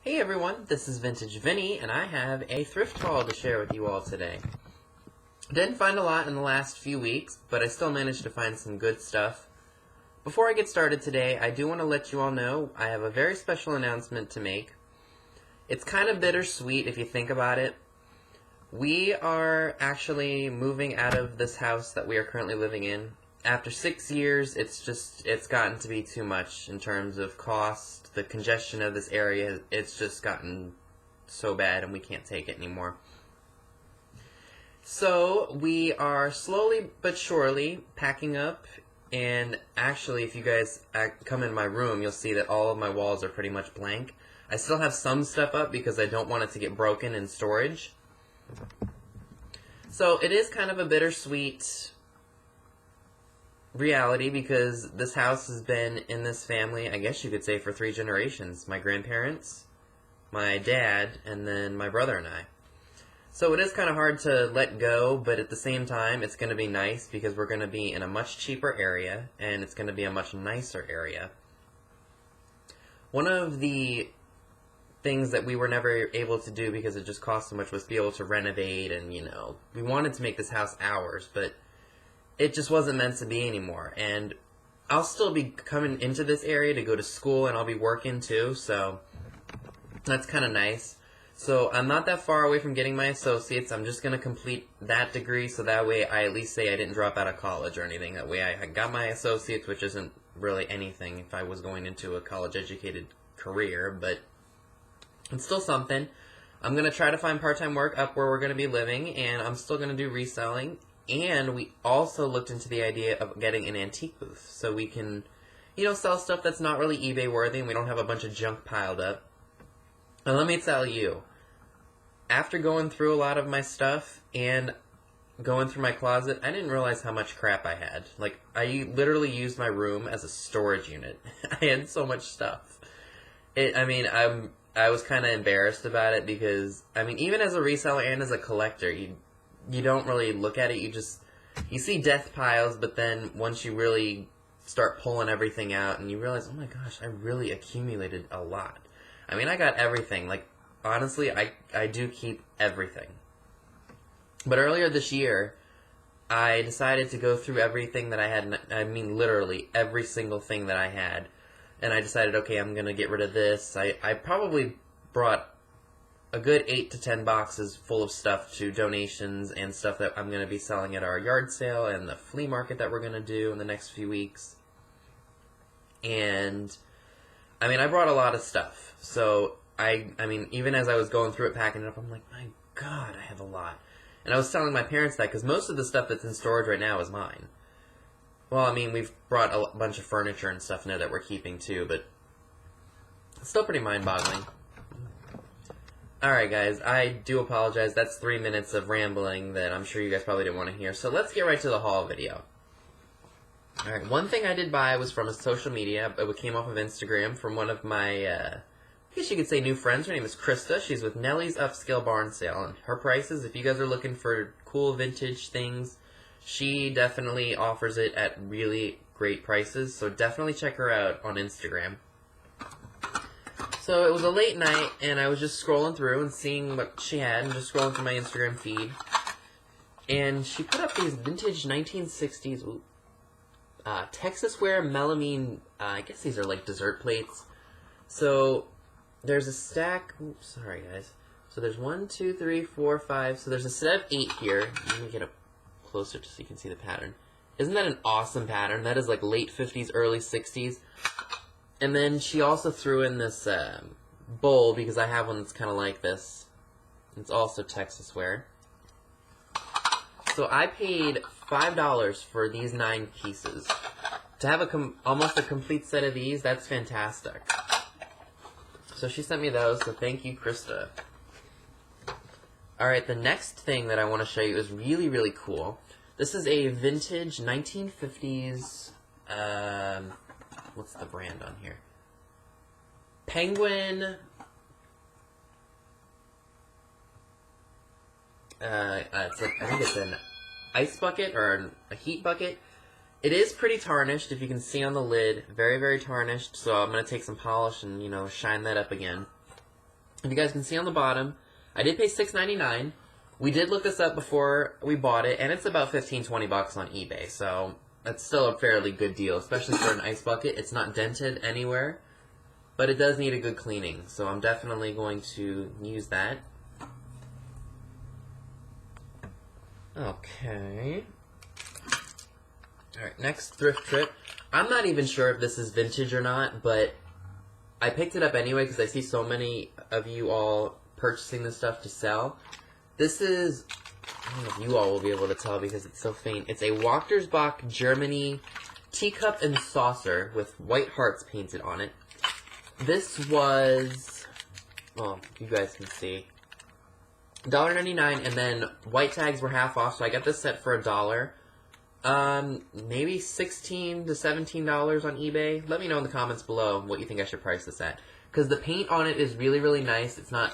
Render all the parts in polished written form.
Hey everyone, this is Vintage Vinny, and I have a thrift haul to share with you all today. Didn't find a lot in the last few weeks, but I still managed to find some good stuff. Before I get started today, I do want to let you all know I have a very special announcement to make. It's kind of bittersweet if you think about it. We are actually moving out of this house that we are currently living in. After 6 years, it's gotten to be too much in terms of cost. The congestion of this area, it's just gotten so bad and we can't take it anymore. So we are slowly but surely packing up, and actually if you guys come in my room, you'll see that all of my walls are pretty much blank. I still have some stuff up because I don't want it to get broken in storage. So it is kind of a bittersweet reality because this house has been in this family, I guess you could say, for 3 generations. My grandparents, my dad, and then my brother and I. So it is kind of hard to let go, but at the same time it's going to be nice because we're going to be in a much cheaper area and it's going to be a much nicer area. One of the things that we were never able to do because it just cost so much was be able to renovate, and we wanted to make this house ours, but it just wasn't meant to be anymore. And I'll still be coming into this area to go to school, and I'll be working too, so that's kind of nice. So I'm not that far away from getting my associates. I'm just going to complete that degree, so that way I at least say I didn't drop out of college or anything. That way I got my associates, which isn't really anything if I was going into a college-educated career, but it's still something. I'm going to try to find part-time work up where we're going to be living, and I'm still going to do reselling. And we also looked into the idea of getting an antique booth so we can, sell stuff that's not really eBay worthy and we don't have a bunch of junk piled up. And let me tell you, after going through a lot of my stuff and going through my closet, I didn't realize how much crap I had. Like, I literally used my room as a storage unit. I had so much stuff. I was kind of embarrassed about it because, even as a reseller and as a collector, you don't really look at it, you see death piles, but then once you really start pulling everything out and you realize, oh my gosh, I really accumulated a lot. I got everything. Like, honestly, I do keep everything. But earlier this year, I decided to go through everything that I had, literally every single thing that I had, and I decided, okay, I'm going to get rid of this. I probably brought a good 8 to 10 boxes full of stuff to donations and stuff that I'm going to be selling at our yard sale and the flea market that we're going to do in the next few weeks. And, I brought a lot of stuff. So, even as I was going through it, packing it up, I'm like, my God, I have a lot. And I was telling my parents that because most of the stuff that's in storage right now is mine. Well, we've brought a bunch of furniture and stuff in there that we're keeping too, but it's still pretty mind-boggling. Alright guys, I do apologize. That's 3 minutes of rambling that I'm sure you guys probably didn't want to hear. So let's get right to the haul video. Alright, one thing I did buy was from a social media. It came off of Instagram from one of my, I guess you could say, new friends. Her name is Krista. She's with Nellie's Upscale Barn Sale. And her prices, if you guys are looking for cool vintage things, she definitely offers it at really great prices. So definitely check her out on Instagram. So it was a late night, and I was just scrolling through and seeing what she had, and just scrolling through my Instagram feed. And she put up these vintage 1960s Texas ware melamine, I guess these are like dessert plates. So there's a stack, oops, sorry guys. So there's 1, 2, 3, 4, 5, so there's a set of 8 here. Let me get up closer so you can see the pattern. Isn't that an awesome pattern? That is like late 50s, early 60s. And then she also threw in this bowl, because I have one that's kind of like this. It's also Texas ware. So I paid $5 for these 9 pieces. To have almost a complete set of these, that's fantastic. So she sent me those, so thank you, Krista. Alright, the next thing that I want to show you is really, really cool. This is a vintage 1950s... what's the brand on here? Penguin. It's like, I think it's an ice bucket or a heat bucket. It is pretty tarnished, if you can see on the lid. Very, very tarnished. So I'm going to take some polish and, shine that up again. If you guys can see on the bottom, I did pay $6.99. We did look this up before we bought it, and it's about 15-20 bucks on eBay, so that's still a fairly good deal, especially for an ice bucket. It's not dented anywhere, but it does need a good cleaning, so I'm definitely going to use that. Okay. Alright, next thrift trip. I'm not even sure if this is vintage or not, but I picked it up anyway because I see so many of you all purchasing this stuff to sell. This is, I don't know if you all will be able to tell because it's so faint. It's a Wachtersbach Germany teacup and saucer with white hearts painted on it. This was, well, you guys can see, $1.99, and then white tags were half off, so I got this set for $1. Maybe $16 to $17 on eBay. Let me know in the comments below what you think I should price this at. Because the paint on it is really, really nice. It's not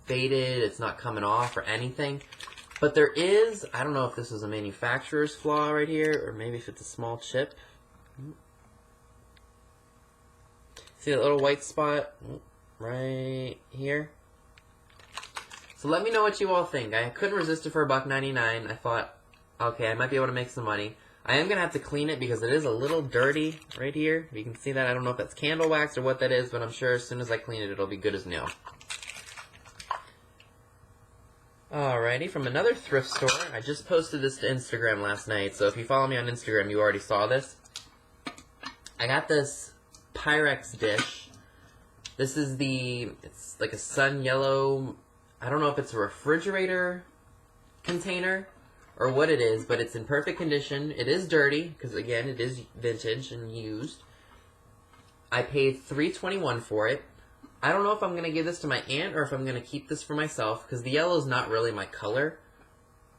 faded, it's not coming off or anything. But there is, I don't know if this is a manufacturer's flaw right here, or maybe if it's a small chip. See that little white spot right here? So let me know what you all think. I couldn't resist it for $1.99. I thought, okay, I might be able to make some money. I am going to have to clean it because it is a little dirty right here. You can see that. I don't know if that's candle wax or what that is, but I'm sure as soon as I clean it, it'll be good as new. Alrighty, from another thrift store. I just posted this to Instagram last night, so if you follow me on Instagram, you already saw this. I got this Pyrex dish. This is it's like a sun yellow, I don't know if it's a refrigerator container or what it is, but it's in perfect condition. It is dirty, because again, it is vintage and used. I paid $3.21 for it. I don't know if I'm going to give this to my aunt or if I'm going to keep this for myself, because the yellow is not really my color.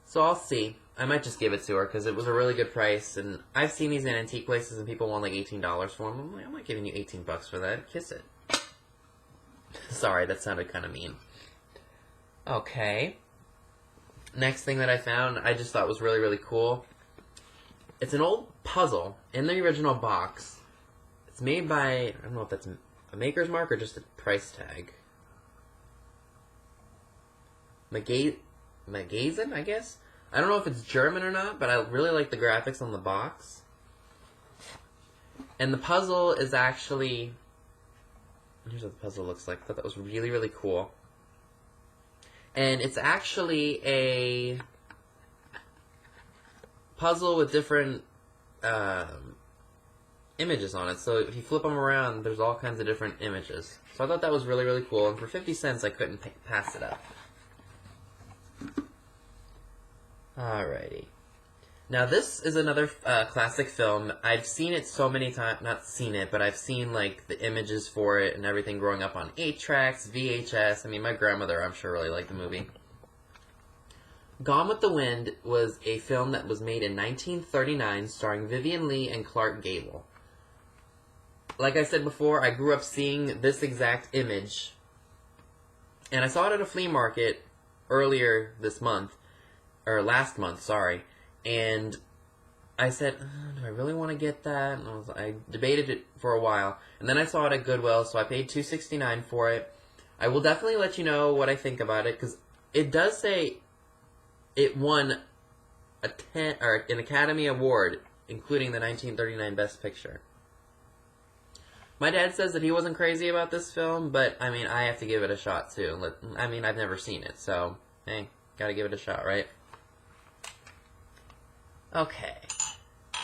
So I'll see. I might just give it to her, because it was a really good price, and I've seen these in antique places, and people want like $18 for them. I'm like, I'm not giving you 18 bucks for that. Kiss it. Sorry, that sounded kind of mean. Okay. Next thing that I found, I just thought was really, really cool. It's an old puzzle in the original box. It's made by, I don't know if that's a maker's mark or just a price tag. Magazen, I guess? I don't know if it's German or not, but I really like the graphics on the box. And the puzzle is actually, here's what the puzzle looks like. I thought that was really, really cool. And it's actually a puzzle with different images on it. So if you flip them around, there's all kinds of different images. So I thought that was really, really cool. And for 50 cents, I couldn't pass it up. Alrighty. Now this is another classic film. I've seen it so many times, not seen it, but I've seen like the images for it and everything growing up on 8-tracks, VHS. I mean, my grandmother, I'm sure, really liked the movie. Gone with the Wind was a film that was made in 1939 starring Vivien Leigh and Clark Gable. Like I said before, I grew up seeing this exact image, and I saw it at a flea market earlier this month, or last month, sorry. And I said, do I really want to get that? And I debated it for a while. And then I saw it at Goodwill, so I paid $2.69 for it. I will definitely let you know what I think about it, because it does say it won an Academy Award, including the 1939 Best Picture. My dad says that he wasn't crazy about this film, but, I mean, I have to give it a shot, too. I mean, I've never seen it, so, hey, gotta give it a shot, right? Okay.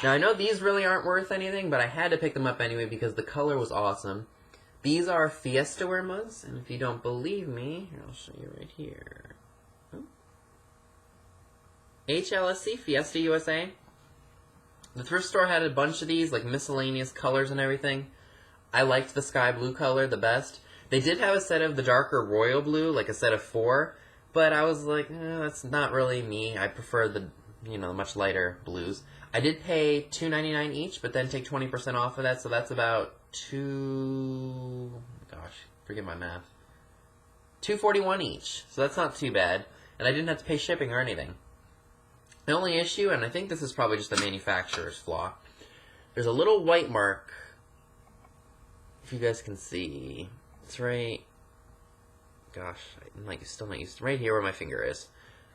Now, I know these really aren't worth anything, but I had to pick them up anyway because the color was awesome. These are Fiesta wear mugs, and if you don't believe me, here, I'll show you right here. Oh. HLSC, Fiesta USA. The thrift store had a bunch of these, like miscellaneous colors and everything. I liked the sky blue color the best. They did have a set of the darker royal blue, like a set of 4, but I was like, that's not really me. I prefer the much lighter blues. I did pay $2.99 each, but then take 20% off of that, so that's about forget my math. $2.41 each, so that's not too bad, and I didn't have to pay shipping or anything. The only issue, and I think this is probably just a manufacturer's flaw, there's a little white mark, if you guys can see. It's right gosh, I'm like still not used to, right here where my finger is.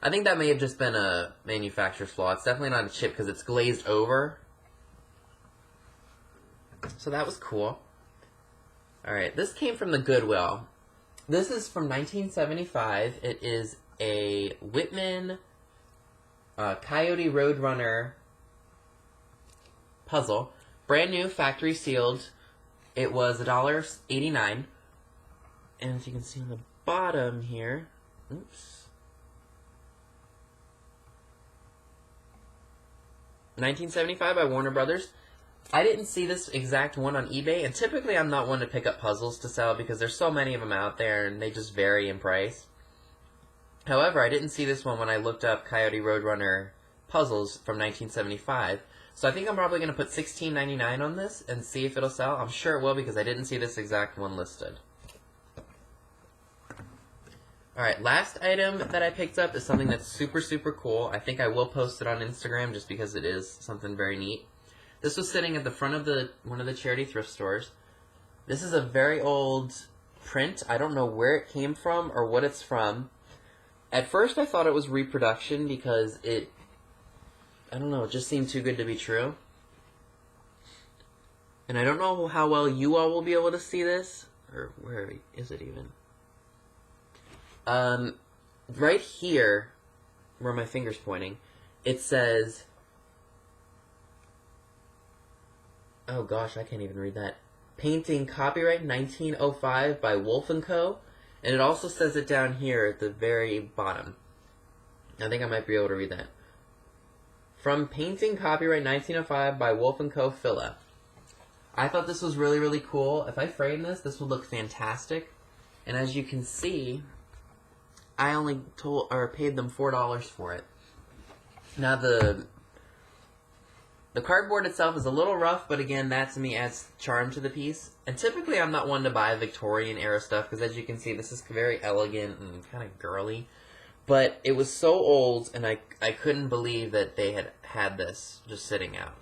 I think that may have just been a manufacturer's flaw. It's definitely not a chip because it's glazed over. So that was cool. Alright, this came from the Goodwill. This is from 1975. It is a Whitman Coyote Roadrunner puzzle. Brand new, factory sealed. It was $1.89. And as you can see on the bottom here, oops. 1975 by Warner Brothers. I didn't see this exact one on eBay, and typically I'm not one to pick up puzzles to sell because there's so many of them out there and they just vary in price. However, I didn't see this one when I looked up Coyote Roadrunner puzzles from 1975. So I think I'm probably going to put $16.99 on this and see if it'll sell. I'm sure it will because I didn't see this exact one listed. Alright, last item that I picked up is something that's super, super cool. I think I will post it on Instagram just because it is something very neat. This was sitting at the front of one of the charity thrift stores. This is a very old print. I don't know where it came from or what it's from. At first I thought it was reproduction because it, I don't know, it just seemed too good to be true. And I don't know how well you all will be able to see this. Or where is it even? Right here, where my finger's pointing, it says, oh gosh, I can't even read that. Painting copyright 1905 by Wolf & Co. And it also says it down here at the very bottom. I think I might be able to read that. From Painting copyright 1905 by Wolf & Co. Phila. I thought this was really, really cool. If I frame this, this would look fantastic. And as you can see, I only paid them $4 for it. Now the cardboard itself is a little rough, but again, that to me adds charm to the piece. And typically I'm not one to buy Victorian era stuff, because as you can see, this is very elegant and kind of girly. But it was so old, and I couldn't believe that they had this just sitting out.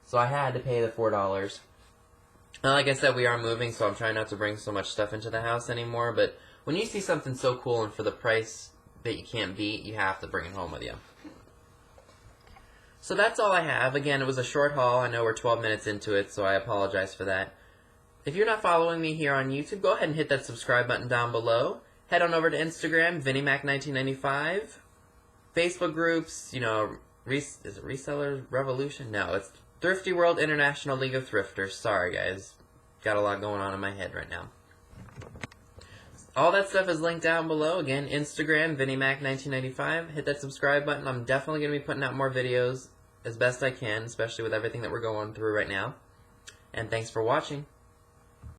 So I had to pay the $4. Now, like I said, we are moving, so I'm trying not to bring so much stuff into the house anymore, but when you see something so cool and for the price that you can't beat, you have to bring it home with you. So that's all I have. Again, it was a short haul. I know we're 12 minutes into it, so I apologize for that. If you're not following me here on YouTube, go ahead and hit that subscribe button down below. Head on over to Instagram, VinnyMac1995. Facebook groups, you know, is it Reseller Revolution? No, it's Thrifty World International League of Thrifters. Sorry, guys. Got a lot going on in my head right now. All that stuff is linked down below. Again, Instagram, VinnyMac1995. Hit that subscribe button. I'm definitely going to be putting out more videos as best I can, especially with everything that we're going through right now. And thanks for watching.